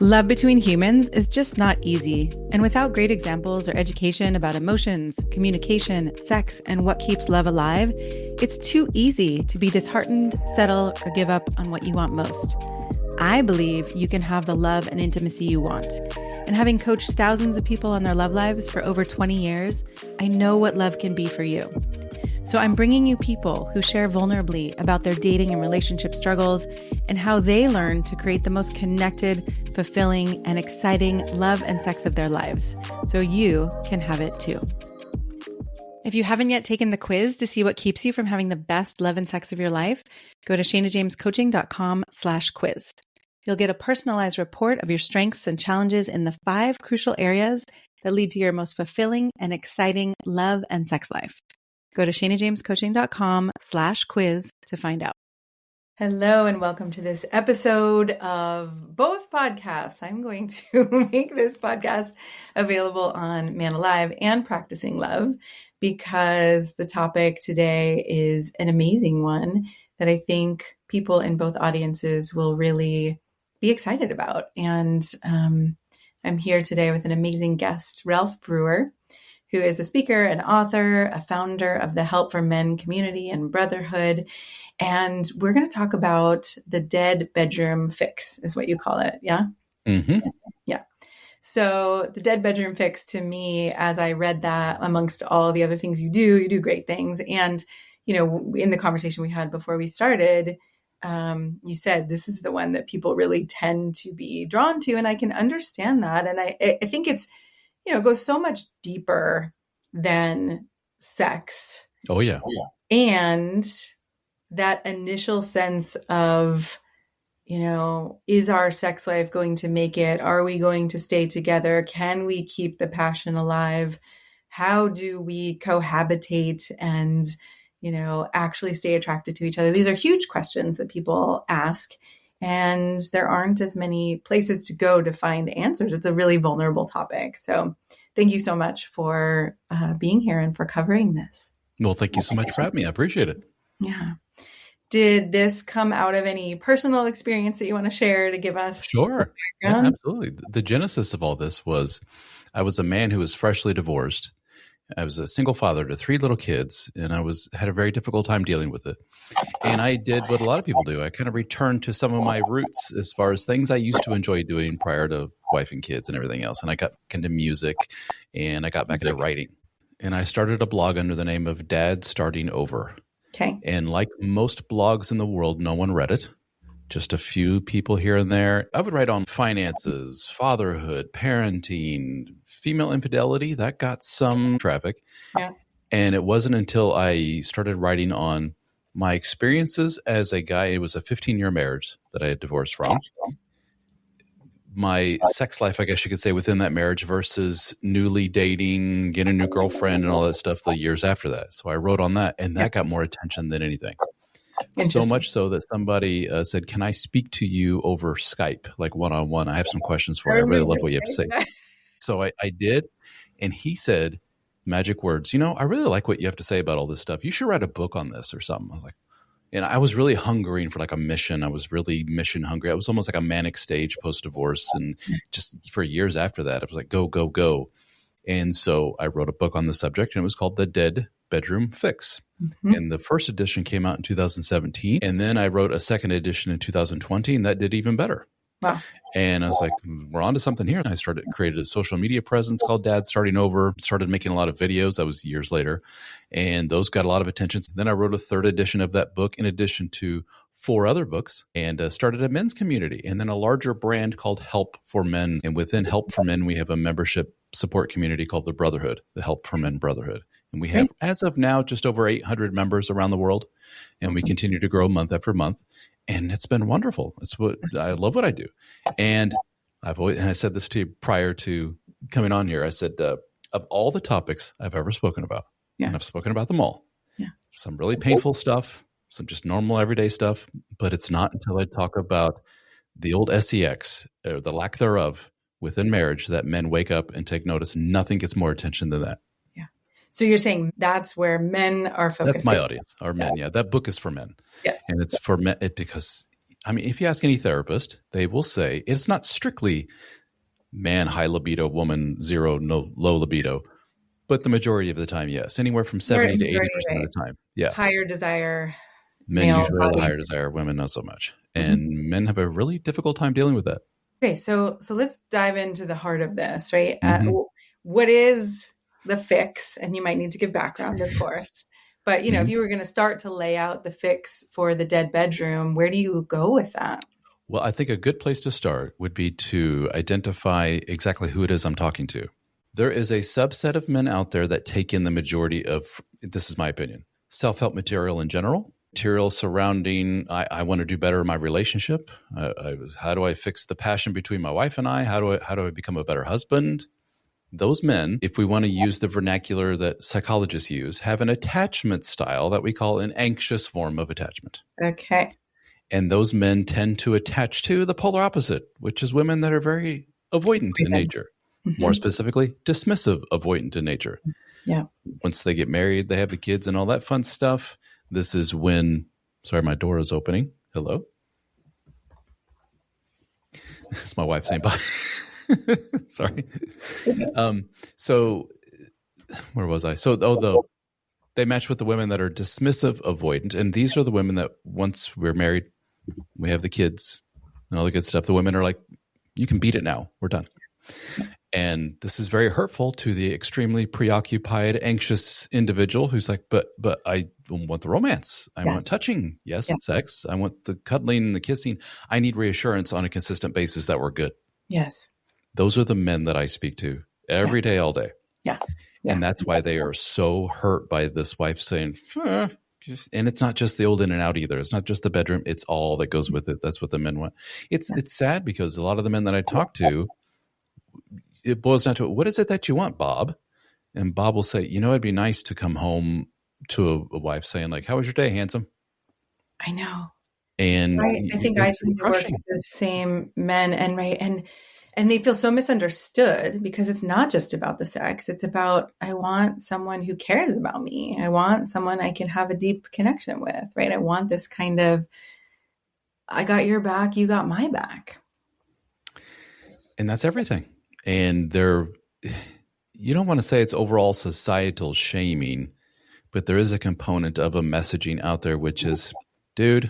Love between humans is just not easy. And without great examples or education about emotions, communication, sex, and what keeps love alive, it's too easy to be disheartened, settle, or give up on what you want most. I believe you can have the love and intimacy you want. And having coached thousands of people on their love lives for over 20 years, I know what love can be for you. So I'm bringing you people who share vulnerably about their dating and relationship struggles and how they learn to create the most connected, fulfilling, and exciting love and sex of their lives, so you can have it too. If you haven't yet taken the quiz to see what keeps you from having the best love and sex of your life, go to shanajamescoaching.com/quiz. You'll get a personalized report of your strengths and challenges in the 5 crucial areas that lead to your most fulfilling and exciting love and sex life. Go to shanajamescoaching.com/quiz to find out. Hello and welcome to this episode of both podcasts. I'm going to make this podcast available on Man Alive and Practicing Love because the topic today is an amazing one that I think people in both audiences will really be excited about. And I'm here today with an amazing guest, Ralph Brewer, who is a speaker, an author, a founder of the Help for Men community and brotherhood. And we're going to talk about the dead bedroom fix, is what you call it. Yeah? Mm-hmm. Yeah. So the dead bedroom fix, to me, as I read that, amongst all the other things you do great things. And, you know, in the conversation we had before we started, you said this is the one that people really tend to be drawn to. And I can understand that. And I think it's, goes so much deeper than sex. Oh, yeah. And that initial sense of, is our sex life going to make it? Are we going to stay together? Can we keep the passion alive? How do we cohabitate and, actually stay attracted to each other? These are huge questions that people ask. And there aren't as many places to go to find answers. It's a really vulnerable topic. So thank you so much for being here and for covering this. Well, thank you so much for having me. I appreciate it. Yeah. Did this come out of any personal experience that you want to share to give us? Sure. Yeah, absolutely. The genesis of all this was I was a man who was freshly divorced. I was a single father to 3 little kids, and I had a very difficult time dealing with it. And I did what a lot of people do. I kind of returned to some of my roots as far as things I used to enjoy doing prior to wife and kids and everything else. And I got into music, and I got back into writing. And I started a blog under the name of Dad Starting Over. Okay. And like most blogs in the world, no one read it. Just a few people here and there. I would write on finances, fatherhood, parenting, female infidelity. That got some traffic. Yeah. And it wasn't until I started writing on my experiences as a guy. It was a 15-year marriage that I had divorced from. My sex life, I guess you could say, within that marriage versus newly dating, getting a new girlfriend and all that stuff the years after that. So I wrote on that, and that got more attention than anything. So much so that somebody said, can I speak to you over Skype, like one-on-one? I have some questions for you. I really love what you have to say. So I did. And he said, magic words, I really like what you have to say about all this stuff. You should write a book on this or something. I was like, and I was really hungering for like a mission. I was really mission hungry. I was almost like a manic stage post-divorce. And just for years after that, I was like, go, go, go. And so I wrote a book on the subject, and it was called The Dead Bedroom Fix. Mm-hmm. And the first edition came out in 2017. And then I wrote a second edition in 2020, and that did even better. Wow. And I was like, we're on to something here. And I created a social media presence called Dad Starting Over, started making a lot of videos. That was years later. And those got a lot of attention. Then I wrote a third edition of that book in addition to 4 other books, and started a men's community, and then a larger brand called Help for Men. And within Help for Men, we have a membership support community called the Brotherhood, the Help for Men Brotherhood. And we have, as of now, just over 800 members around the world. And we continue to grow month after month. And it's been wonderful. I love what I do. And I said this to you prior to coming on here. I said, of all the topics I've ever spoken about, and I've spoken about them all, some really painful stuff, some just normal everyday stuff, but it's not until I talk about the old sex, or the lack thereof, within marriage that men wake up and take notice. Nothing gets more attention than that. Yeah. So you're saying that's where men are focused. That's my audience, are men. Yeah. That book is for men. Yes. And it's for men because I mean, if you ask any therapist, they will say it's not strictly man high libido, woman zero, no low libido, but the majority of the time, yes, anywhere from 70 to Majority, 80% right? of the time. Yeah. Higher desire, Men male usually have a body. higher desire, women not so much. Mhm. And men have a really difficult time dealing with that. Okay, so let's dive into the heart of this, right? Mm-hmm. What is the fix? And you might need to give background, of course. But if Mm-hmm. you were going to start to lay out the fix for the dead bedroom, where do you go with that? Well, I think a good place to start would be to identify exactly who it is I'm talking to. There is a subset of men out there that take in the majority of, this is my opinion, self-help material in general, material surrounding, I want to do better in my relationship. How do I fix the passion between my wife and I? How do I become a better husband? Those men, if we want to use the vernacular that psychologists use, have an attachment style that we call an anxious form of attachment. Okay. And those men tend to attach to the polar opposite, which is women that are very avoidant in nature. More specifically, dismissive avoidant in nature. Yeah. Once they get married, they have the kids and all that fun stuff. This is when, sorry, my door is opening. Hello? It's my wife saying bye. Sorry. So where was I? They match with the women that are dismissive avoidant. And these are the women that once we're married, we have the kids and all the good stuff. The women are like, you can beat it now. We're done. And this is very hurtful to the extremely preoccupied, anxious individual who's like, but I want the romance. I want touching. Yes, sex. I want the cuddling and the kissing. I need reassurance on a consistent basis that we're good. Yes. Those are the men that I speak to every day, all day. Yeah. And that's why they are so hurt by this wife saying, and it's not just the old in and out either. It's not just the bedroom. It's all that goes with it. That's what the men want. It's sad because a lot of the men that I talk to, it boils down to, what is it that you want, Bob? And Bob will say, it'd be nice to come home to a wife saying like, how was your day, handsome? I know. And I think I tend to work with the same men and they feel so misunderstood because it's not just about the sex. It's about, I want someone who cares about me. I want someone I can have a deep connection with, right? I want this kind of, I got your back, you got my back. And that's everything. And you don't want to say it's overall societal shaming, but there is a component of a messaging out there, which is, dude,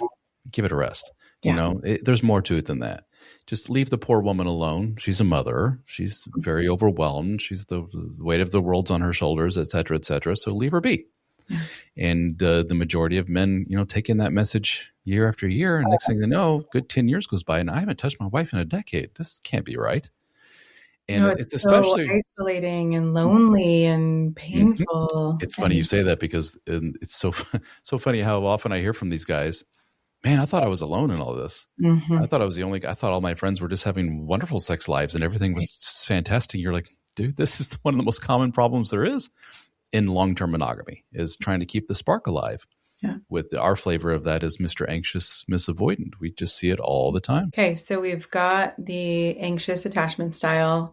give it a rest. Yeah. There's more to it than that. Just leave the poor woman alone. She's a mother. She's very overwhelmed. She's the weight of the world's on her shoulders, et cetera, et cetera. So leave her be. Yeah. And the majority of men, take in that message year after year. And next thing they know, good 10 years goes by and I haven't touched my wife in a decade. This can't be right. And it's especially so isolating and lonely and painful. It's funny you say that because it's so funny how often I hear from these guys, man, I thought I was alone in all this. I thought I was the only guy. I thought all my friends were just having wonderful sex lives and everything was fantastic. You're like, dude, this is one of the most common problems there is in long-term monogamy, is trying to keep the spark alive. Yeah. With our flavor of that is Mr. Anxious, Miss Avoidant. We just see it all the time. Okay, so we've got the anxious attachment style,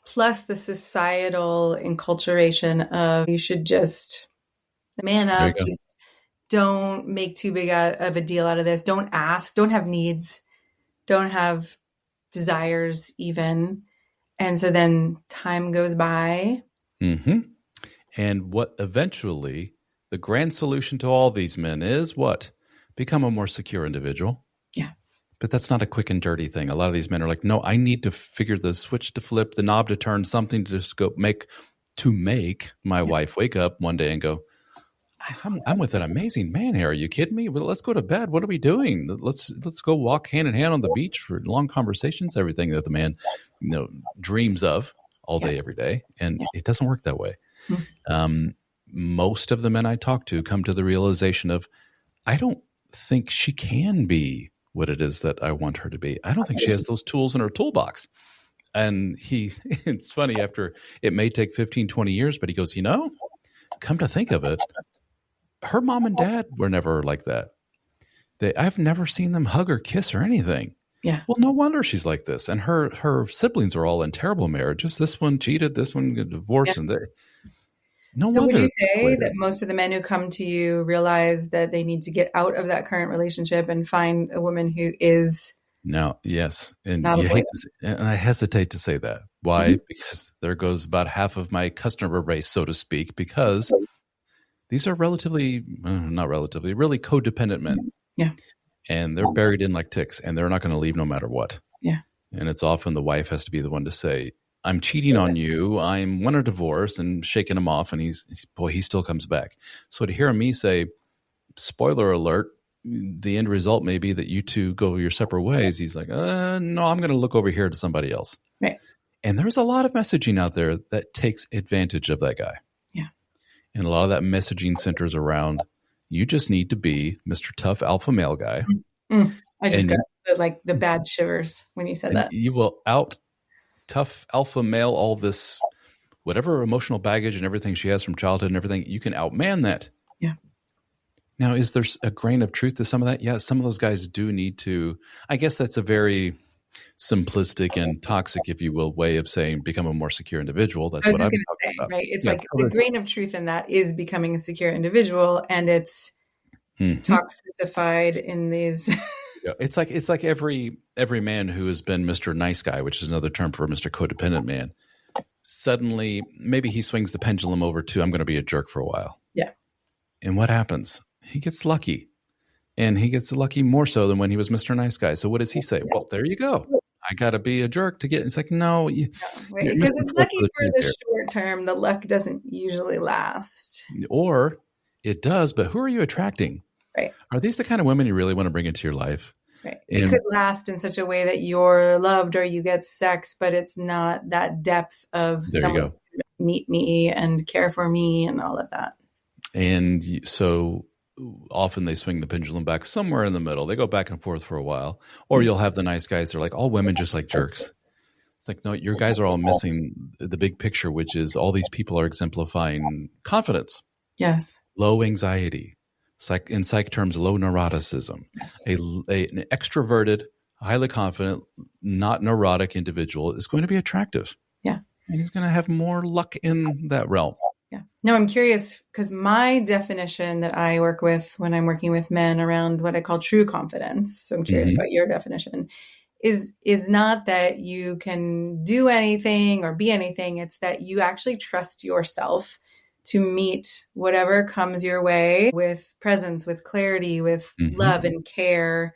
plus the societal enculturation of you should just man up, just don't make too big of a deal out of this. Don't ask, don't have needs, don't have desires even. And so then time goes by. And what eventually... the grand solution to all these men is what? Become a more secure individual. Yeah. But that's not a quick and dirty thing. A lot of these men are like, no, I need to figure the switch to flip, the knob to turn, something to just go make my wife wake up one day and go, I'm with an amazing man here. Are you kidding me? Well, let's go to bed. What are we doing? Let's go walk hand in hand on the beach for long conversations, everything that the man dreams of all day, every day. And it doesn't work that way. Most of the men I talk to come to the realization of, I don't think she can be what it is that I want her to be. I don't think she has those tools in her toolbox. And it's funny, after it may take 15, 20 years, but he goes, come to think of it, her mom and dad were never like that. I've never seen them hug or kiss or anything. Yeah. Well, no wonder she's like this. And her siblings are all in terrible marriages. This one cheated, this one got divorced, and No So would wonder you it's say escalated. that most of the men who come to you realize that they need to get out of that current relationship and find a woman who is No, yes, and not a you hate boy? to say, and I hesitate to say that. Why? Mhm. Because there goes about half of my customer base, so to speak, because these are relatively, not relatively, really codependent men, Yeah. and they're buried in like ticks, and they're not going to leave no matter what. Yeah. And it's often the wife has to be the one to say, I'm cheating on you. I'm want a divorce, and shaking him off. And boy, he still comes back. So to hear me say, spoiler alert, the end result may be that you two go your separate ways. He's like, no, I'm going to look over here to somebody else. Right. And there's a lot of messaging out there that takes advantage of that guy. Yeah. And a lot of that messaging centers around, you just need to be Mr. Tough Alpha Male guy. I just And got the bad shivers when you said and that. you will out tough alpha male all this whatever emotional baggage and everything she has from childhood and everything. You can outman that. Yeah. Now, is there a grain of truth to some of that? Yeah, some of those guys do need to. I guess that's a very simplistic and toxic, if you will, way of saying become a more secure individual. That's I was what just I'm going to talking say, about. right? It's Yeah, like the totally. grain of truth in that is becoming a secure individual, and it's Mm-hmm. toxicified in these. Yeah, it's like every man who has been Mr. Nice Guy, which is another term for Mr. Codependent man. Suddenly, maybe he swings the pendulum over to I'm going to be a jerk for a while. Yeah. And what happens? He gets lucky. And he gets lucky more so than when he was Mr. Nice Guy. So what does he say? Well, there you go. I got to be a jerk to get. It's like, no, you're Because some it's torch lucky for the for trees the here. short term. The luck doesn't usually last. Or it does, but who are you attracting? Right. Are these the kind of women you really want to bring into your life? Right. And It could last in such a way that you're loved or you get sex, but it's not that depth of there someone you go. to meet me and care for me and all of that. And so often they swing the pendulum back somewhere in the middle. They go back and forth for a while. Or you'll have the nice guys. They're like, all women just like jerks. It's like, no, your guys are all missing the big picture, which is all these people are exemplifying confidence, Yes. low anxiety, in psych terms, low neuroticism, Yes. an extroverted, highly confident, not neurotic individual is going to be attractive. Yeah. And he's going to have more luck in that realm. Yeah. No, I'm curious because my definition that I work with when I'm working with men around what I call true confidence, so I'm curious about your definition, is not that you can do anything or be anything. It's that you actually trust yourself to meet whatever comes your way with presence, with clarity, with love and care.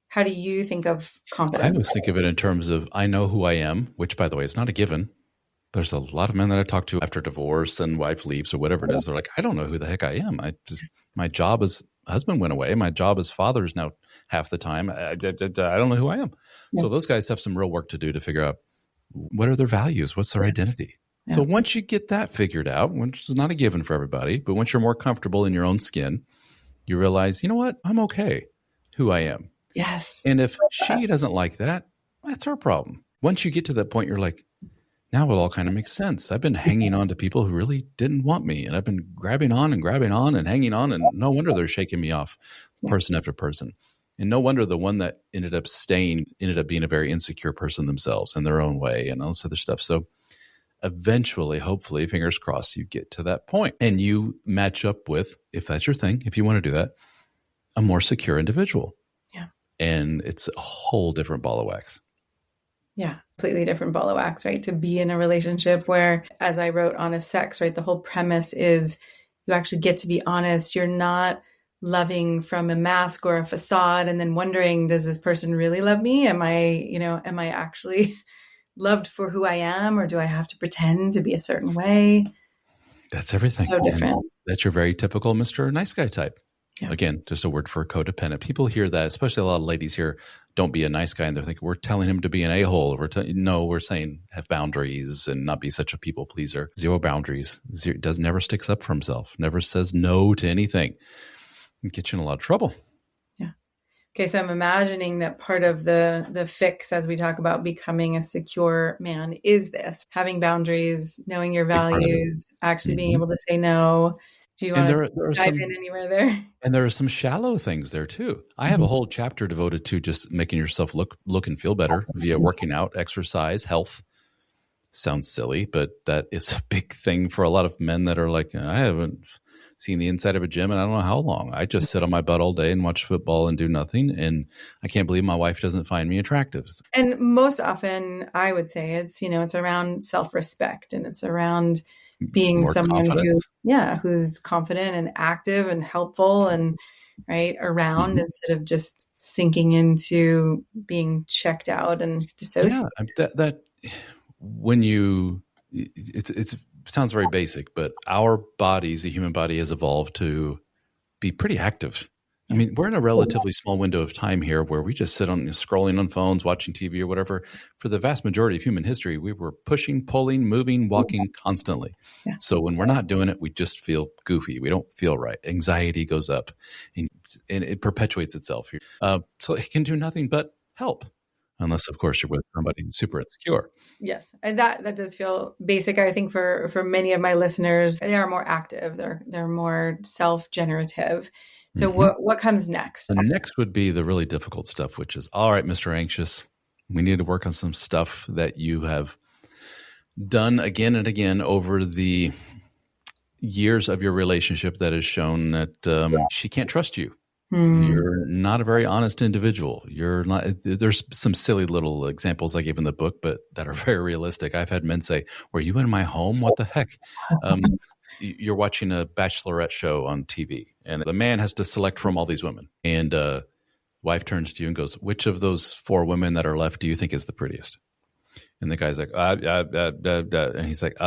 How do you think of confidence? I always think of it in terms of I know who I am, which, by the way, is not a given. There's a lot of men that I talk to after divorce and wife leaves or whatever it is. They're like, I don't know who the heck I am. My job as husband went away. My job as father is now half the time. I don't know who I am. Yeah. So those guys have some real work to do to figure out what are their values? What's their identity? Yeah. So once you get that figured out, which is not a given for everybody, but once you're more comfortable in your own skin, you realize, you know what? I'm okay who I am. Yes. And if she doesn't like that, that's her problem. Once you get to that point, you're like, now it all kind of makes sense. I've been hanging on to people who really didn't want me, and I've been grabbing on and hanging on, and no wonder they're shaking me off person after person. And no wonder the one that ended up staying ended up being a very insecure person themselves in their own way and all this other stuff. So eventually, hopefully, fingers crossed, you get to that point and you match up with, if that's your thing, if you want to do that, a more secure individual. Yeah. And it's a whole different ball of wax. Yeah, completely different ball of wax, right? To be in a relationship where, as I wrote, honest sex, right? The whole premise is you actually get to be honest. You're not loving from a mask or a facade and then wondering, does this person really love me? Am I actually loved for who I am, or do I have to pretend to be a certain way? That's everything. So different. And that's your very typical Mr. Nice Guy type. Yeah. Again, just a word for codependent. People hear that, especially a lot of ladies here, don't be a nice guy. And they're thinking, we're telling him to be an a-hole. We're saying have boundaries and not be such a people pleaser. Zero boundaries. Never sticks up for himself. Never says no to anything. It gets you in a lot of trouble. Yeah. Okay. So I'm imagining that part of the fix as we talk about becoming a secure man is this, having boundaries, knowing your values, actually being able to say no. Do you want to dive in anywhere there? And there are some shallow things there too. I have a whole chapter devoted to just making yourself look and feel better via working out, exercise, health. Sounds silly, but that is a big thing for a lot of men that are like, I haven't seen the inside of a gym and I don't know how long. I just sit on my butt all day and watch football and do nothing. And I can't believe my wife doesn't find me attractive. And most often, I would say it's around self-respect, and it's around being More someone confidence. who's confident and active and helpful and right around, instead of just sinking into being checked out and dissociated. Yeah, that when you, it sounds very basic, but our bodies, the human body, has evolved to be pretty active. I mean, we're in a relatively small window of time here where we just sit on scrolling on phones, watching TV or whatever. For the vast majority of human history, we were pushing, pulling, moving, walking constantly. Yeah. So when we're not doing it, we just feel goofy. We don't feel right. Anxiety goes up and it perpetuates itself here. So it can do nothing but help. Unless, of course, you're with somebody who's super insecure. Yes, and that does feel basic. I think for many of my listeners, they are more active. They're more self-generative. So what comes next? And next would be the really difficult stuff, which is, all right, Mr. Anxious, we need to work on some stuff that you have done again and again over the years of your relationship that has shown that she can't trust you. You're not a very honest individual. You're not. There's some silly little examples I gave in the book, but that are very realistic. I've had men say, "Were you in my home? What the heck?" You're watching a bachelorette show on TV, and the man has to select from all these women, and wife turns to you and goes, "Which of those 4 women that are left do you think is the prettiest?" And the guy's like, and he's like,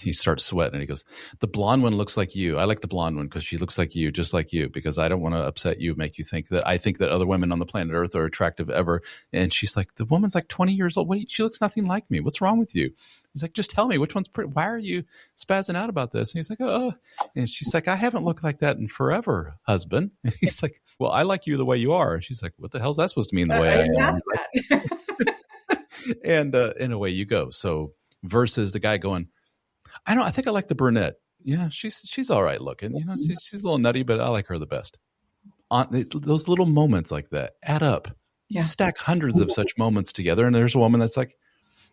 he starts sweating and he goes, the blonde one looks like you. I like the blonde one because she looks like you, just like you, because I don't want to upset you, make you think that I think that other women on the planet Earth are attractive ever. And she's like, the woman's like 20 years old. She looks nothing like me. What's wrong with you? He's like, just tell me which one's pretty. Why are you spazzing out about this? And he's like, oh. And she's like, I haven't looked like that in forever, husband. And he's like, well, I like you the way you are. And she's like, what the hell's that supposed to mean, the way I am? And away you go. So versus the guy going, I think I like the brunette. Yeah, she's all right looking. You know, she's a little nutty, but I like her the best. Those little moments like that add up. You stack hundreds of such moments together, and there's a woman that's like,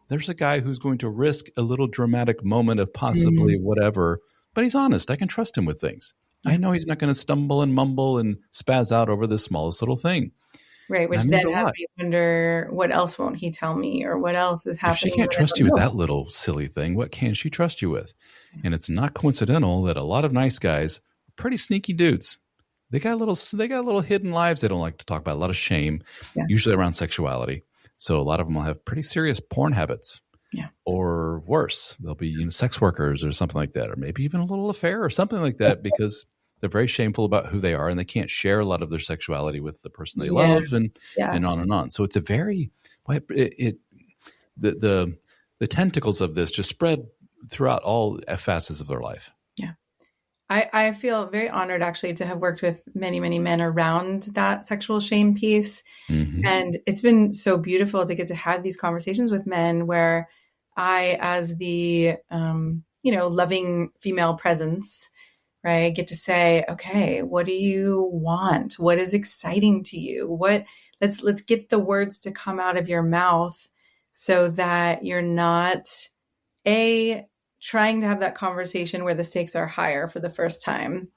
there's a guy who's going to risk a little dramatic moment of possibly whatever, but he's honest. I can trust him with things. I know he's not going to stumble and mumble and spaz out over the smallest little thing. Right, which then has me wonder, what else won't he tell me, or what else is happening? If she can't trust you with that little silly thing, what can she trust you with? And it's not coincidental that a lot of nice guys are pretty sneaky dudes. They got little hidden lives they don't like to talk about, a lot of shame, usually around sexuality. So a lot of them will have pretty serious porn habits. Yeah. Or worse, they'll be sex workers or something like that, or maybe even a little affair or something like that, because they're very shameful about who they are, and they can't share a lot of their sexuality with the person they love, and on and on. So it's a very the tentacles of this just spread throughout all facets of their life. Yeah, I feel very honored actually to have worked with many men around that sexual shame piece, and it's been so beautiful to get to have these conversations with men where I, as the loving female presence, right, get to say, okay, what do you want? What is exciting to you? Let's get the words to come out of your mouth so that you're not trying to have that conversation where the stakes are higher for the first time,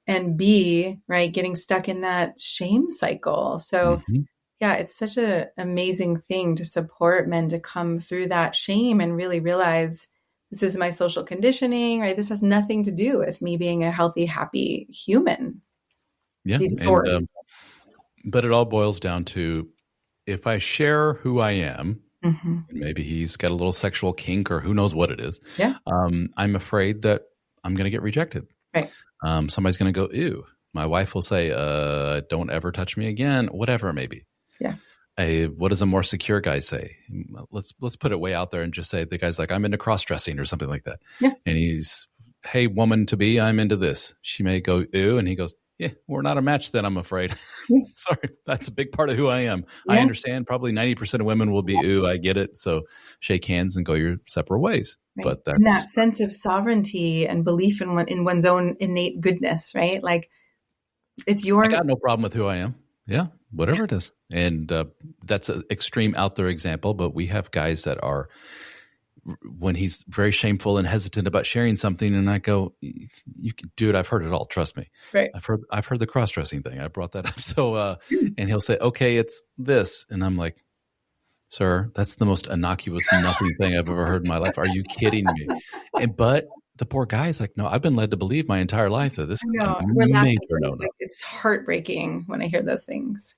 and B, right, getting stuck in that shame cycle. So yeah, it's such an amazing thing to support men to come through that shame and really realize, this is my social conditioning, right? This has nothing to do with me being a healthy, happy human. Yeah. These stories. But it all boils down to, if I share who I am, maybe he's got a little sexual kink or who knows what it is. Yeah. I'm afraid that I'm going to get rejected. Right. Somebody's going to go, ew. My wife will say, don't ever touch me again, whatever it may be. Yeah. What does a more secure guy say? Let's put it way out there and just say the guy's like, I'm into cross-dressing or something like that. Yeah. And he's, hey, woman to be, I'm into this. She may go, ew. And he goes, yeah, we're not a match then, I'm afraid. Sorry, that's a big part of who I am. Yeah. I understand probably 90% of women will be, ooh, I get it. So shake hands and go your separate ways. Right. But that's... And that sense of sovereignty and belief in one's own innate goodness, right? Like, it's your... I got no problem with who I am. Yeah, whatever it is. And that's an extreme out there example, but we have guys that are when he's very shameful and hesitant about sharing something, and I go, dude, I've heard it all. Trust me. Right. I've heard the cross-dressing thing. I brought that up. So, and he'll say, okay, it's this. And I'm like, sir, that's the most innocuous, nothing thing I've ever heard in my life. Are you kidding me? But the poor guy is like, no, I've been led to believe my entire life that this is a We're laughing. major no. It's heartbreaking when I hear those things.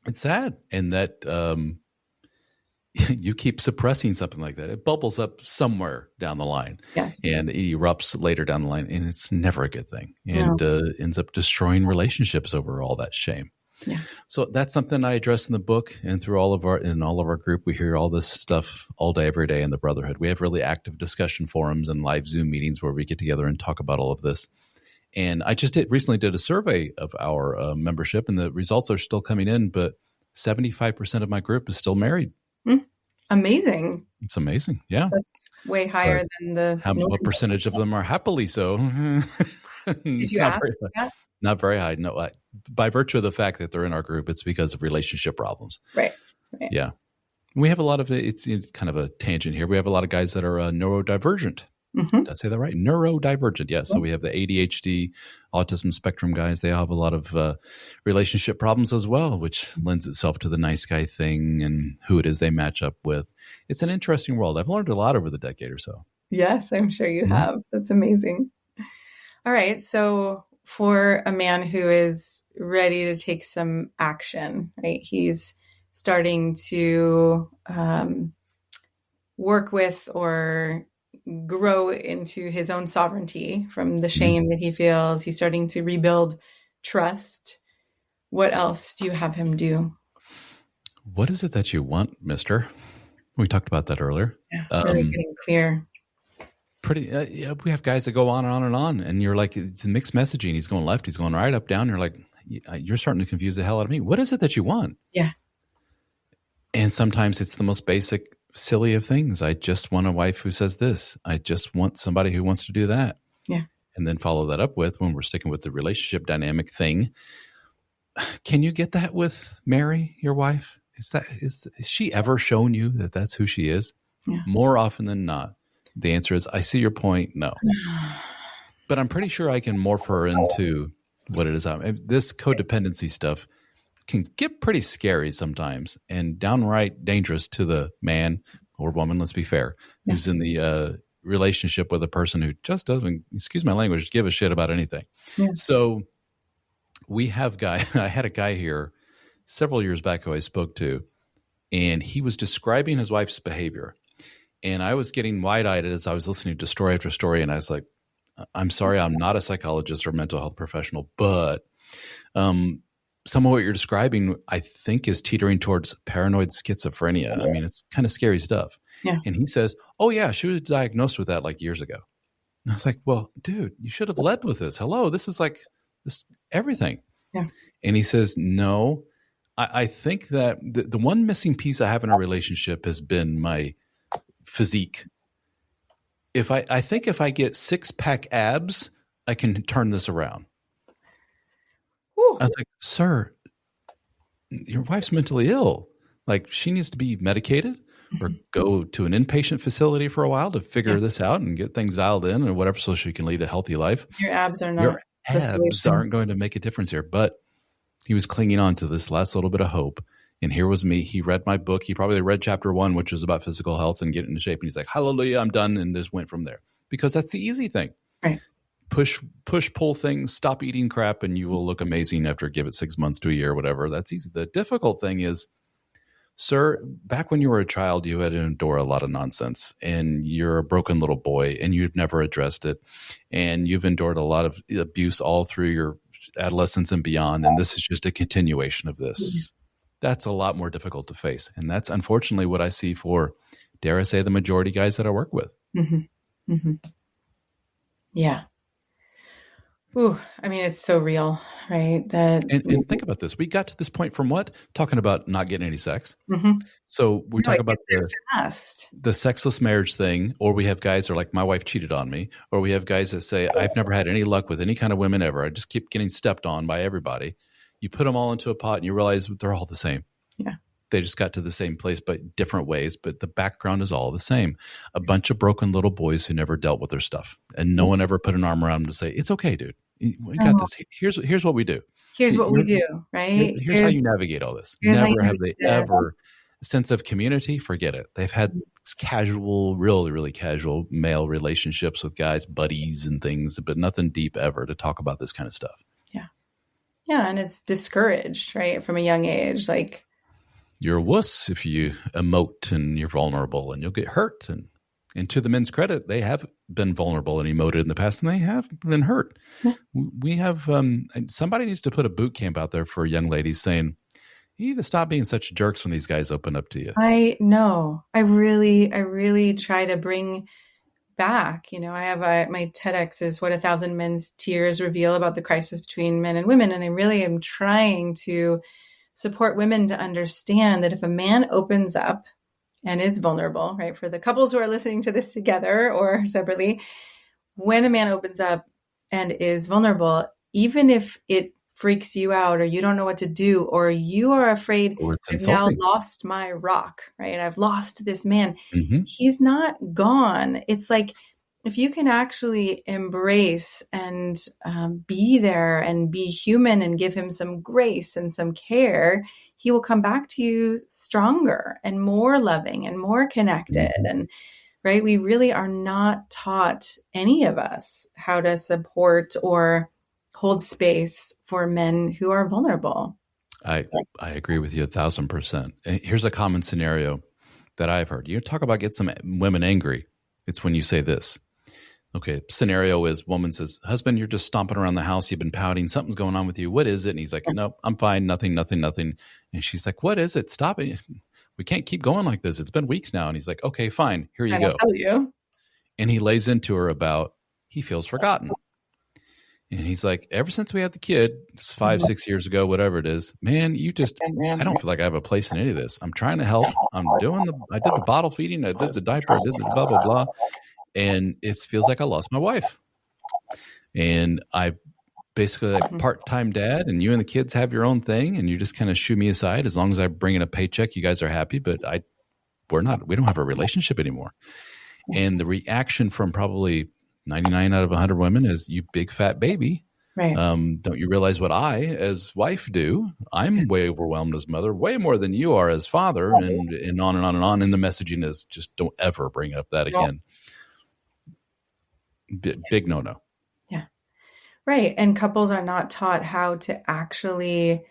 It's sad. And that you keep suppressing something like that. It bubbles up somewhere down the line. Yes. And it erupts later down the line. And it's never a good thing. And ends up destroying relationships over all that shame. Yeah. So that's something I address in the book, and through all of our group, we hear all this stuff all day, every day in the Brotherhood. We have really active discussion forums and live Zoom meetings where we get together and talk about all of this. And I just recently did a survey of our membership, and the results are still coming in, but 75% of my group is still married. Amazing. It's amazing. Yeah. That's way higher than what percentage of them are happily so? Did you ask that? Not very high. No, by virtue of the fact that they're in our group, it's because of relationship problems. Right. Yeah. We have a lot of, it's kind of a tangent here. We have a lot of guys that are neurodivergent. Did I say that right? Neurodivergent. Yeah. So we have the ADHD, autism spectrum guys. They have a lot of relationship problems as well, which lends itself to the nice guy thing and who it is they match up with. It's an interesting world. I've learned a lot over the decade or so. Yes, I'm sure you have. That's amazing. All right. So for a man who is ready to take some action, right? He's starting to work with or grow into his own sovereignty from the shame that he feels. He's starting to rebuild trust. What else do you have him do? What is it that you want, mister? We talked about that earlier. Yeah, really getting clear. We have guys that go on and on and on, and you're like, it's mixed messaging. He's going left, he's going right, up, down. You're like, you're starting to confuse the hell out of me. What is it that you want? Yeah. And sometimes it's the most basic, silly of things. I just want a wife who says this. I just want somebody who wants to do that. Yeah. And then follow that up with, when we're sticking with the relationship dynamic thing, can you get that with Mary, your wife? Is she ever shown you that that's who she is? Yeah. More often than not. The answer is, I see your point. No. But I'm pretty sure I can morph her into what it is. This codependency stuff can get pretty scary sometimes and downright dangerous to the man or woman, let's be fair, who's in the relationship with a person who just doesn't, excuse my language, give a shit about anything. Yeah. So we have I had a guy here several years back who I spoke to, and he was describing his wife's behavior. And I was getting wide-eyed as I was listening to story after story, and I was like, I'm sorry, I'm not a psychologist or mental health professional, but some of what you're describing, I think, is teetering towards paranoid schizophrenia. I mean, it's kind of scary stuff. Yeah. And he says, oh, yeah, she was diagnosed with that like years ago. And I was like, well, dude, you should have led with this. Hello, this is like this everything. Yeah. And he says, no, I think that the one missing piece I have in our relationship has been my physique. I think if I get 6-pack abs, I can turn this around. Ooh. I was like, sir, your wife's mentally ill. Like, she needs to be medicated or go to an inpatient facility for a while to figure this out and get things dialed in or whatever, so she can lead a healthy life. Your abs are not. Your abs aren't going to make a difference here. But he was clinging on to this last little bit of hope. And here was me. He read my book. He probably read chapter 1, which was about physical health and getting into shape. And he's like, hallelujah, I'm done. And just went from there, because that's the easy thing. Right. Push, pull things, stop eating crap, and you will look amazing after give it 6 months to a year, whatever. That's easy. The difficult thing is, sir, back when you were a child, you had to endure a lot of nonsense, and you're a broken little boy, and you've never addressed it. And you've endured a lot of abuse all through your adolescence and beyond. And this is just a continuation of this. Mm-hmm. That's a lot more difficult to face. And that's unfortunately what I see for, dare I say, the majority guys that I work with. Mm-hmm. Mm-hmm. Yeah. Ooh, I mean, it's so real, right? And think about this. We got to this point from what? Talking about not getting any sex. Mm-hmm. So we talk about the sexless marriage thing, or we have guys that are like, my wife cheated on me, or we have guys that say, I've never had any luck with any kind of women ever. I just keep getting stepped on by everybody. You put them all into a pot and you realize they're all the same. Yeah. They just got to the same place, but different ways. But the background is all the same. A bunch of broken little boys who never dealt with their stuff. And no one ever put an arm around them to say, it's okay, dude. We got Oh, this. Here's what we do. here's what we do, right? Here's how you navigate all this. Here's how you Never do have they this. ever sense of community. Forget it. They've had casual, really, really casual male relationships with guys, buddies and things, but nothing deep ever to talk about this kind of stuff. Yeah. Yeah. And it's discouraged, right? From a young age. Like, you're a wuss if you emote and you're vulnerable and you'll get hurt. And to the men's credit, they have been vulnerable and emoted in the past, and they have been hurt. yeah. We have somebody needs to put a boot camp out there for young ladies saying, you need to stop being such jerks when these guys open up to you. I know. I really try to bring back, I have my TEDx is what 1,000 men's tears reveal about the crisis between men and women. And I really am trying to support women to understand that if a man opens up and is vulnerable, right, for the couples who are listening to this together or separately, when a man opens up and is vulnerable, even if it freaks you out or you don't know what to do, or you are afraid, I've now lost my rock, right? I've lost this man. Mm-hmm. He's not gone. It's like, if you can actually embrace and be there and be human and give him some grace and some care, he will come back to you stronger and more loving and more connected. Mm-hmm. And right, we really are not taught, any of us, how to support or hold space for men who are vulnerable. I agree with you 1,000%. Here's a common scenario that I've heard. You talk about get some women angry. It's when you say this. Okay, scenario is woman says, husband, you're just stomping around the house. You've been pouting. Something's going on with you. What is it? And he's like, no, I'm fine. Nothing. And she's like, what is it? Stop it. We can't keep going like this. It's been weeks now. And he's like, okay, fine. Here you go. I'll tell you. And he lays into her about he feels forgotten. And he's like, ever since we had the kid, 5, 6 years ago, whatever it is, man, I don't feel like I have a place in any of this. I'm trying to help. I did the bottle feeding. I did the diaper. I did the blah, blah, blah. And it feels like I lost my wife. And I basically like part-time dad, and you and the kids have your own thing, and you just kind of shoo me aside. As long as I bring in a paycheck, you guys are happy, but we don't have a relationship anymore. And the reaction from probably 99 out of 100 women is, you big fat baby. Right. Don't you realize what I, as wife, do? I'm way overwhelmed as mother, way more than you are as father, and on and on and on. And the messaging is just don't ever bring up that again. Big no-no. Yeah. Right. And couples are not taught how to actually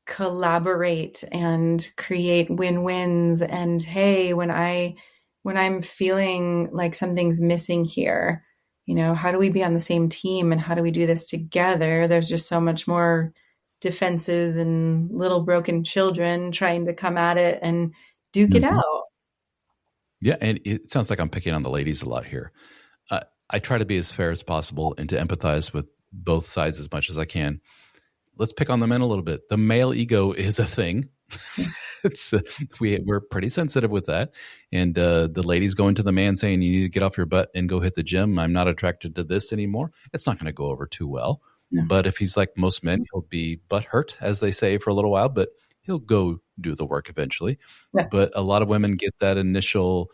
collaborate and create win-wins. And hey, when I'm feeling like something's missing here, how do we be on the same team and how do we do this together? There's just so much more defenses and little broken children trying to come at it and duke it out. Yeah. And it sounds like I'm picking on the ladies a lot here. I try to be as fair as possible and to empathize with both sides as much as I can. Let's pick on the men a little bit. The male ego is a thing. We're pretty sensitive with that. And the ladies going to the man saying, you need to get off your butt and go hit the gym. I'm not attracted to this anymore. It's not going to go over too well. No. But if he's like most men, he'll be butthurt, as they say, for a little while, but he'll go do the work eventually. Yeah. But a lot of women get that initial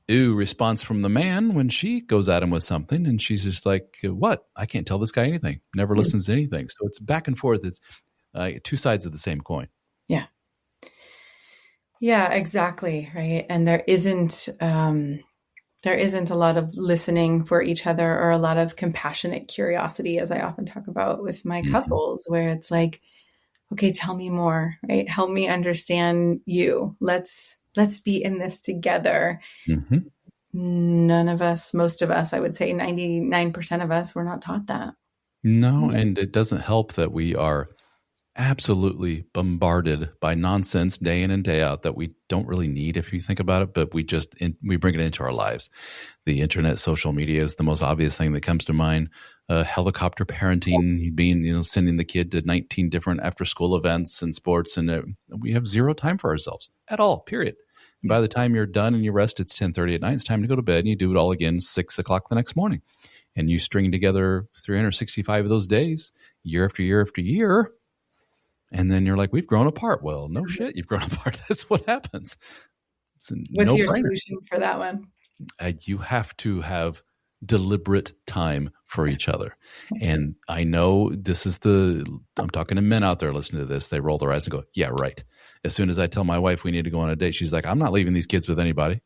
response from the man when she goes at him with something, and she's just like, what? I can't tell this guy anything. Never listens to anything. So it's back and forth. It's two sides of the same coin. Yeah. Yeah, exactly. Right. And there isn't a lot of listening for each other or a lot of compassionate curiosity, as I often talk about with my couples, where it's like, okay, tell me more, right? Help me understand you. Let's be in this together. Mm-hmm. None of us, most of us, I would say 99% of us, were not taught that. No, and it doesn't help that we are absolutely bombarded by nonsense day in and day out that we don't really need if you think about it, but we bring it into our lives. The internet, social media is the most obvious thing that comes to mind. Helicopter parenting, being, sending the kid to 19 different after school events and sports, and we have zero time for ourselves at all, period. And by the time you're done and you rest, it's 10:30 at night. It's time to go to bed, and you do it all again 6 o'clock the next morning. And you string together 365 of those days, year after year after year. And then you're like, we've grown apart. Well, no shit, you've grown apart. That's what happens. It's a What's your no-brainer. solution for that one? You have to have deliberate time for each other. And I know I'm talking to men out there listening to this. They roll their eyes and go, yeah, right. As soon as I tell my wife we need to go on a date, she's like, I'm not leaving these kids with anybody.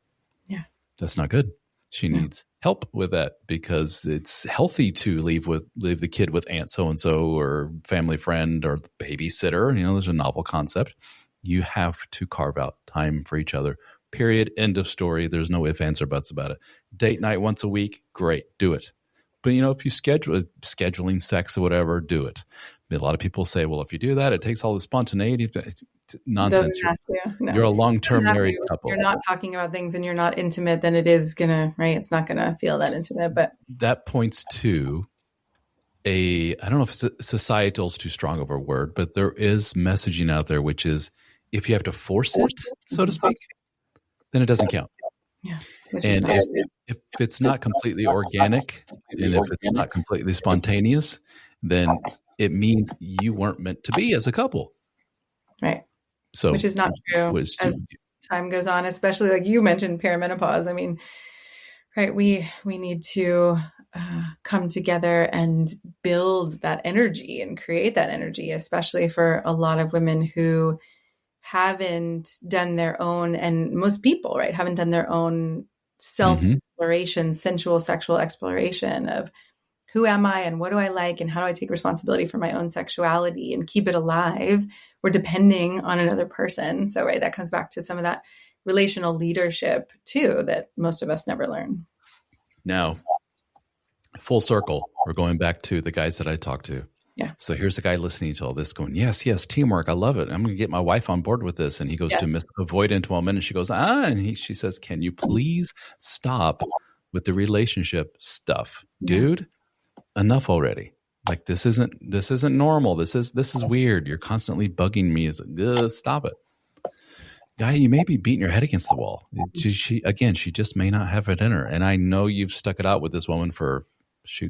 Yeah. That's not good. She needs help with that, because it's healthy to leave the kid with aunt so-and-so or family friend or babysitter. There's a novel concept. You have to carve out time for each other. Period. End of story. There's no ifs, ands, or buts about it. Date night once a week, great, do it. But if you scheduling sex or whatever, do it. A lot of people say, well, if you do that, it takes all the spontaneity. It's nonsense. No. You're a long-term married couple. You're not talking about things and you're not intimate, then it is gonna, right? It's not gonna feel that intimate. But that points to I don't know if societal is too strong of a word, but there is messaging out there, which is if you have to force it, so to speak, then it doesn't count. Yeah. And if it's not completely organic and if it's not completely spontaneous, then it means you weren't meant to be as a couple. Right. So, which is not true as time goes on, especially like you mentioned perimenopause. I mean, right. We need to come together and build that energy and create that energy, especially for a lot of women who haven't done their own, and most people, right, haven't done their own self-exploration, sensual, sexual exploration of who am I and what do I like and how do I take responsibility for my own sexuality and keep it alive. We're depending on another person. So, right, that comes back to some of that relational leadership too that most of us never learn. Now, full circle, we're going back to the guys that I talked to. Yeah. So here's a guy listening to all this going, yes, teamwork. I love it. I'm going to get my wife on board with this. And he goes to avoid into a minute. She goes, and she says, can you please stop with the relationship stuff? Dude, enough already. Like, this isn't normal. This is weird. You're constantly bugging me. Stop it. Guy, you may be beating your head against the wall. She just may not have it in her. And I know you've stuck it out with this woman for,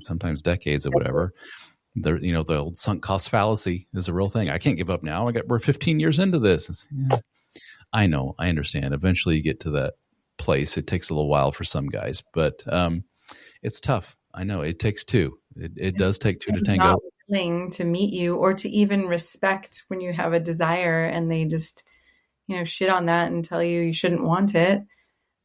sometimes decades or whatever. The old sunk cost fallacy is a real thing. I can't give up now. We're 15 years into this. I know. I understand. Eventually you get to that place. It takes a little while for some guys, but it's tough. I know. It takes two. It does take two to tango. Not willing to meet you or to even respect when you have a desire and they just, shit on that and tell you shouldn't want it.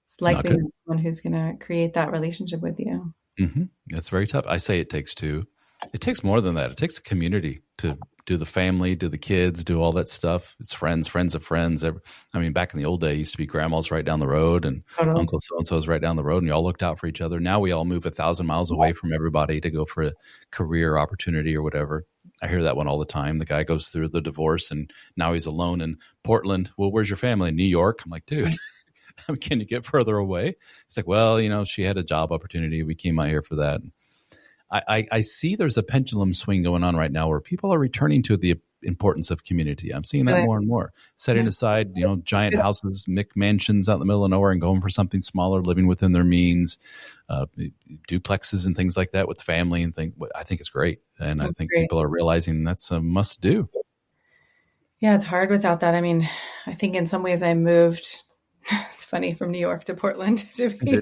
It's likely someone who's going to create that relationship with you. Mm-hmm. That's very tough. I say it takes two. It takes more than that. It takes a community to do the family, do the kids, do all that stuff. It's friends of friends. Back in the old day, it used to be grandma's right down the road and Uncle so-and-so's right down the road, and you all looked out for each other. Now we all move 1,000 miles away from everybody to go for a career opportunity or whatever. I hear that one all the time. The guy goes through the divorce and now he's alone in Portland. Well, where's your family? In New York? I'm like, dude, can you get further away? It's like, well, she had a job opportunity. We came out here for that. I see there's a pendulum swing going on right now where people are returning to the importance of community. I'm seeing that more and more. Setting aside, giant houses, McMansions out in the middle of nowhere and going for something smaller, living within their means, duplexes and things like that with family and things. I think it's great. And I think people are realizing that's a must do. Yeah, it's hard without that. I think in some ways I moved it's funny, from New York to Portland to be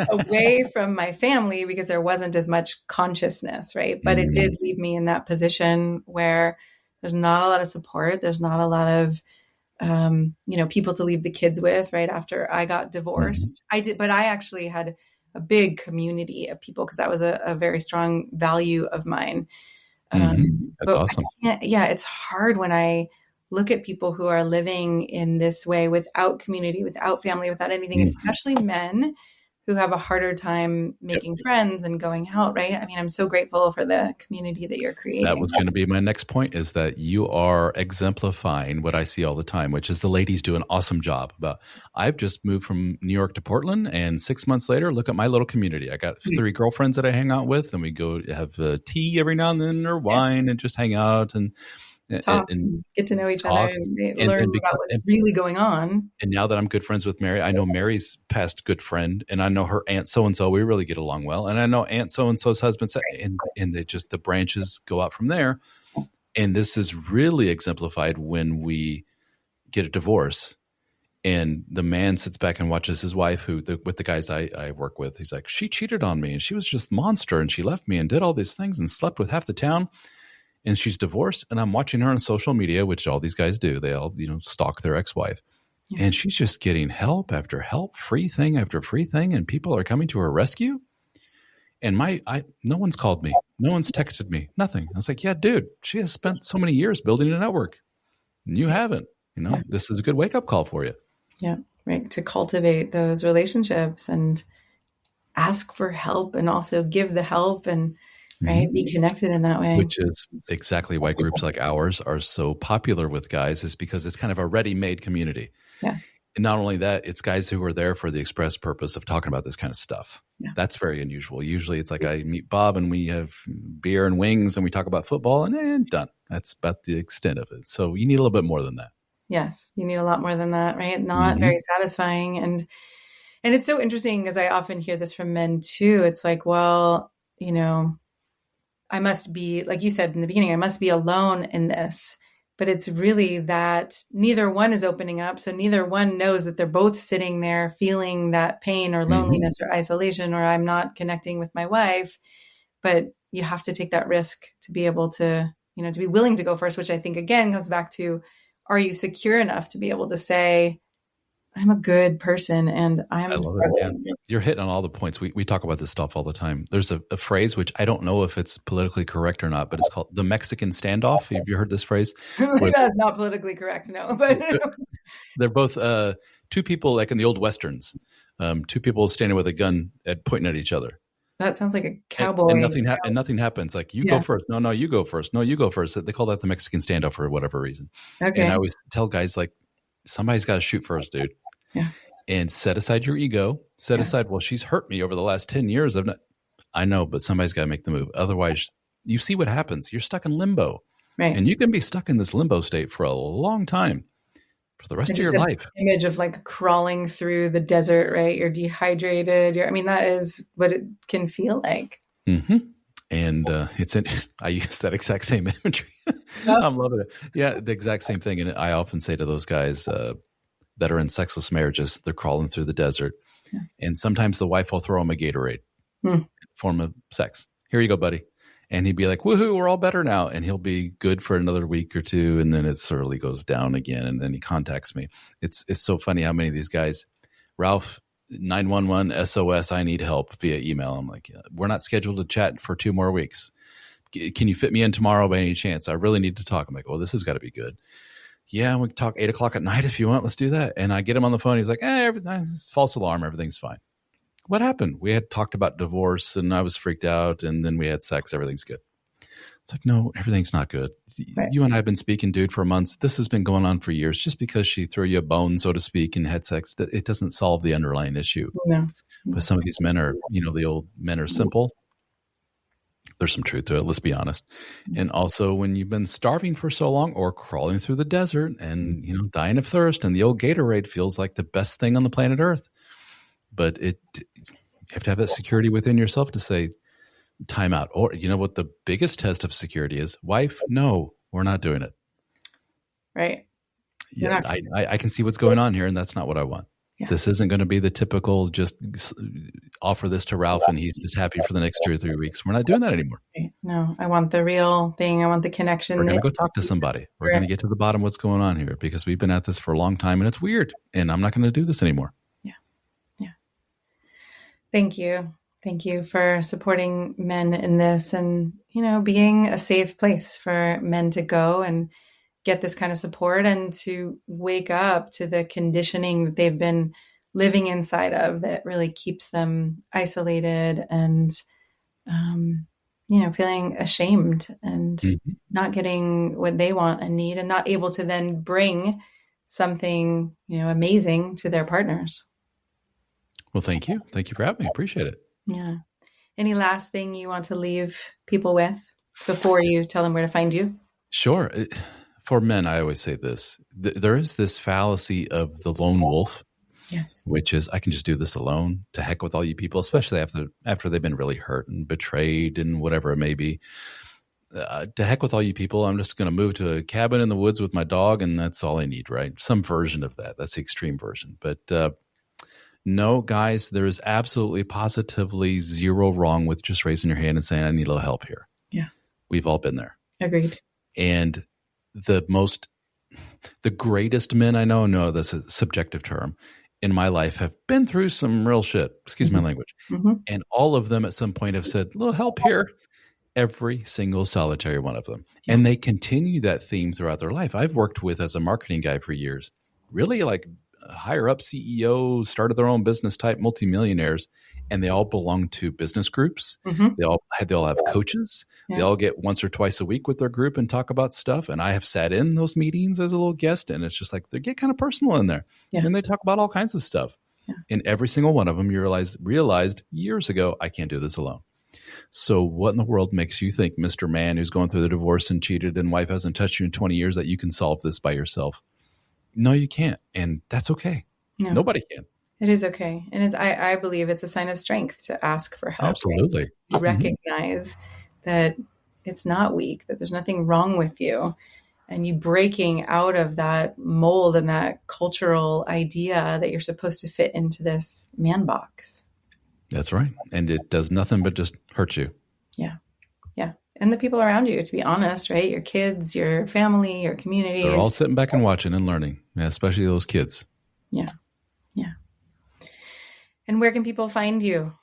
away from my family because there wasn't as much consciousness, right? But it did leave me in that position where there's not a lot of support. There's not a lot of, people to leave the kids with, right? After I got divorced, but I actually had a big community of people because that was a very strong value of mine. That's awesome. It's hard when I look at people who are living in this way without community, without family, without anything, especially men who have a harder time making friends and going out, right? I'm so grateful for the community that you're creating. That was going to be my next point, is that you are exemplifying what I see all the time, which is the ladies do an awesome job. But I've just moved from New York to Portland, and 6 months later, look at my little community. I got 3 girlfriends that I hang out with, and we go have tea every now and then or wine and just hang out and talk and get to know each other and learn about what's really going on. And now that I'm good friends with Mary, I know Mary's past good friend, and I know her aunt so-and-so. We really get along well. And I know aunt so-and-so's husband, and they just, the branches go out from there. And this is really exemplified when we get a divorce and the man sits back and watches his wife, with the guys I work with. He's like, she cheated on me and she was just a monster and she left me and did all these things and slept with half the town. And she's divorced. And I'm watching her on social media, which all these guys do. They all, stalk their ex-wife. Yeah. And she's just getting help after help, free thing after free thing. And people are coming to her rescue. And no one's called me. No one's texted me. Nothing. I was like, yeah, dude, she has spent so many years building a network. And you haven't. This is a good wake-up call for you. Yeah, right. To cultivate those relationships and ask for help and also give the help and be connected in that way. Which is exactly why groups like ours are so popular with guys, is because it's kind of a ready-made community. Yes. And not only that, it's guys who are there for the express purpose of talking about this kind of stuff. Yeah. That's very unusual. Usually it's like I meet Bob and we have beer and wings and we talk about football and done. That's about the extent of it. So you need a little bit more than that. Yes, you need a lot more than that, right? Not very satisfying. And it's so interesting because I often hear this from men too. It's like, well, I must be, like you said in the beginning, I must be alone in this. But it's really that neither one is opening up. So neither one knows that they're both sitting there feeling that pain or loneliness or isolation, or I'm not connecting with my wife. But you have to take that risk to be able to, to be willing to go first, which I think again comes back to, are you secure enough to be able to say, I'm a good person and I'm struggling? Yeah. You're hitting on all the points. We talk about this stuff all the time. There's a phrase, which I don't know if it's politically correct or not, but it's called the Mexican standoff. Have you heard this phrase? That's not politically correct, no. But they're both two people like in the old Westerns, two people standing with a gun pointing at each other. That sounds like a cowboy. And nothing happens. Like, you go first. No, you go first. No, you go first. They call that the Mexican standoff for whatever reason. Okay. And I always tell guys, like, somebody's got to shoot first, dude. Yeah. And set aside your ego. Set aside, well, she's hurt me over the last 10 years. I know, but somebody's got to make the move. Otherwise, you see what happens. You're stuck in limbo. Right. And you can be stuck in this limbo state for a long time. For the rest of your life. Image of like crawling through the desert, right? You're dehydrated. That is what it can feel like. Mm-hmm. And I use that exact same imagery. I'm loving it. Yeah, the exact same thing. And I often say to those guys that are in sexless marriages, they're crawling through the desert. Yeah. And sometimes the wife will throw them a Gatorade in the form of sex. Here you go, buddy. And he'd be like, woohoo, we're all better now. And he'll be good for another week or two. And then it slowly goes down again. And then he contacts me. It's so funny how many of these guys, Ralph, 911 SOS, I need help via email. I'm like, we're not scheduled to chat for 2 more weeks. Can you fit me in tomorrow by any chance? I really need to talk. I'm like, well, this has got to be good. Yeah, we can talk 8:00 at night if you want. Let's do that. And I get him on the phone. He's like, everything, false alarm. Everything's fine. What happened? We had talked about divorce and I was freaked out and then we had sex. Everything's good. It's like, no, everything's not good. Right. You and I have been speaking, dude, for months. This has been going on for years. Just because she threw you a bone, so to speak, and had sex, it doesn't solve the underlying issue. No. But some of these men are, the old men are simple. There's some truth to it. Let's be honest. And also when you've been starving for so long or crawling through the desert and, dying of thirst, and the old Gatorade feels like the best thing on the planet Earth. But you have to have that security within yourself to say, time out. Or what the biggest test of security is? Wife, no, we're not doing it. Right. Yeah, I can see what's going on here, and that's not what I want. Yeah. This isn't going to be the typical just offer this to Ralph and he's just happy for the next 2 or 3 weeks. We're not doing that anymore. No, I want the real thing. I want the connection. We're going to go talk to somebody. We're going to get to the bottom of what's going on here because we've been at this for a long time and it's weird. And I'm not going to do this anymore. Yeah. Thank you. Thank you for supporting men in this and, being a safe place for men to go and get this kind of support and to wake up to the conditioning that they've been living inside of that really keeps them isolated and, feeling ashamed and not getting what they want and need and not able to then bring something, amazing to their partners. Well, thank you. Thank you for having me. Appreciate it. Yeah. Any last thing you want to leave people with before you tell them where to find you? Sure. For men, I always say this. There is this fallacy of the lone wolf, yes, which is I can just do this alone. To heck with all you people, especially after they've been really hurt and betrayed and whatever it may be. to heck with all you people. I'm just going to move to a cabin in the woods with my dog, and that's all I need, right? Some version of that. That's the extreme version. But no, guys, there is absolutely positively zero wrong with just raising your hand and saying, I need a little help here. Yeah. We've all been there. Agreed. And the greatest men I know, that's a subjective term, in my life have been through some real shit. Excuse my language. And all of them at some point have said, little help here. Every single solitary one of them. Yeah. And they continue that theme throughout their life. I've worked with, as a marketing guy for years, really like higher up CEOs, started their own business type multimillionaires, and they all belong to business groups. They all have coaches. Yeah. They all get once or twice a week with their group and talk about stuff. And I have sat in those meetings as a little guest, and it's just like they get kind of personal in there. Yeah. And they talk about all kinds of stuff. Yeah. And every single one of them, you realized years ago, I can't do this alone. So what in the world makes you think, Mr. Man who's going through the divorce and cheated and wife hasn't touched you in 20 years, that you can solve this by yourself? No, you can't. And that's okay. No. Nobody can. It is okay. And I believe it's a sign of strength to ask for help. Absolutely. Right? You recognize that it's not weak, that there's nothing wrong with you. And you breaking out of that mold and that cultural idea that you're supposed to fit into this man box. That's right. And it does nothing but just hurt you. Yeah. Yeah. And the people around you, to be honest, right? Your kids, your family, your community. They're all sitting back and watching and learning, especially those kids. Yeah. Yeah. And where can people find you?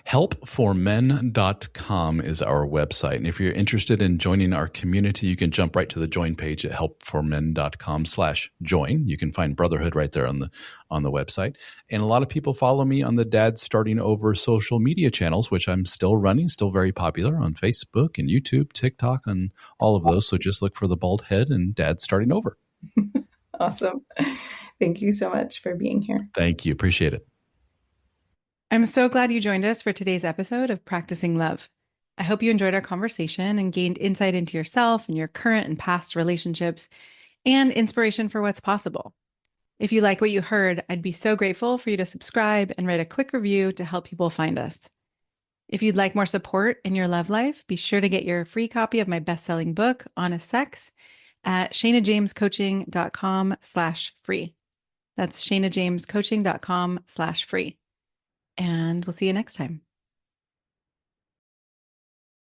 Helpformen.com is our website. And if you're interested in joining our community, you can jump right to the join page at helpformen.com/join. You can find brotherhood right there on the website. And a lot of people follow me on the Dad Starting Over social media channels, which I'm still running, still very popular on Facebook and YouTube, TikTok, and all of those. So just look for the bald head and Dad Starting Over. Awesome. Thank you so much for being here. Thank you. Appreciate it. I'm so glad you joined us for today's episode of Practicing Love. I hope you enjoyed our conversation and gained insight into yourself and your current and past relationships and inspiration for what's possible. If you like what you heard, I'd be so grateful for you to subscribe and write a quick review to help people find us. If you'd like more support in your love life, be sure to get your free copy of my best-selling book, Honest Sex, at shanajamescoaching.com/free. That's shanajamescoaching.com/free. And we'll see you next time.